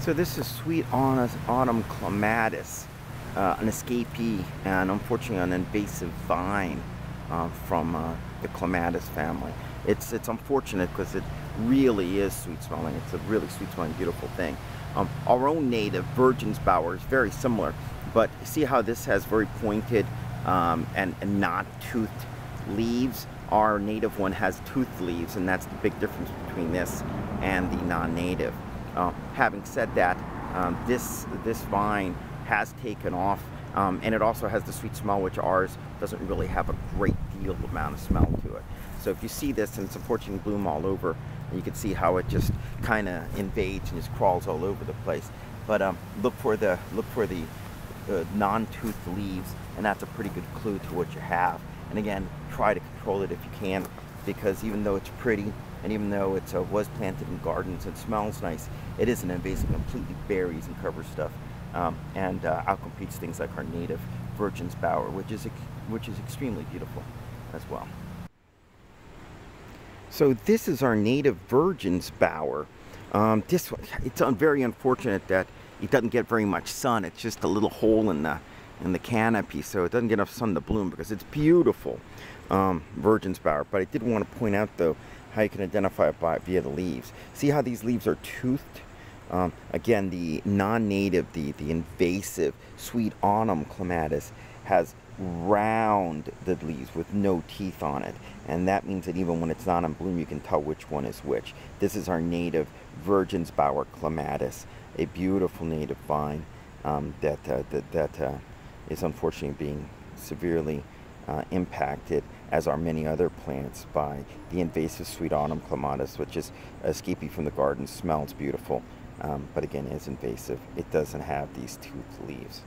So this is sweet autumn clematis, an escapee, and unfortunately an invasive vine from the clematis family. It's unfortunate because it really is sweet smelling. It's a really sweet smelling, beautiful thing. Our own native Virgin's bower is very similar, but see how this has very pointed and not toothed leaves. Our native one has toothed leaves, and that's the big difference between this and the non-native. Having said that, this vine has taken off, and it also has the sweet smell, which ours doesn't really have a great deal amount of smell to it. So if you see this, and it's unfortunately bloom all over, you can see how it just kind of invades and just crawls all over the place. But look for the non-toothed leaves, and that's a pretty good clue to what you have. And again, try to control it if you can, because even though it's pretty, and even though it was planted in gardens and smells nice, it is an invasive, completely berries and cover stuff, and outcompetes things like our native Virgin's bower, which is extremely beautiful as well. So this is our native Virgin's bower. This one, it's very unfortunate that it doesn't get very much sun. It's just a little hole in the canopy, so it doesn't get enough sun to bloom, because it's beautiful, Virgin's bower. But I did want to point out though how you can identify it via the leaves. See how these leaves are toothed? Again, the non-native, the invasive sweet autumn clematis has rounded leaves with no teeth on it, and that means that even when it's not in bloom, you can tell which one is which. This is our native Virgin's bower clematis, a beautiful native vine that is unfortunately being severely impacted, as are many other plants, by the invasive sweet autumn clematis, which is a escapee from the garden. Smells beautiful, but again is invasive. It doesn't have these toothed leaves.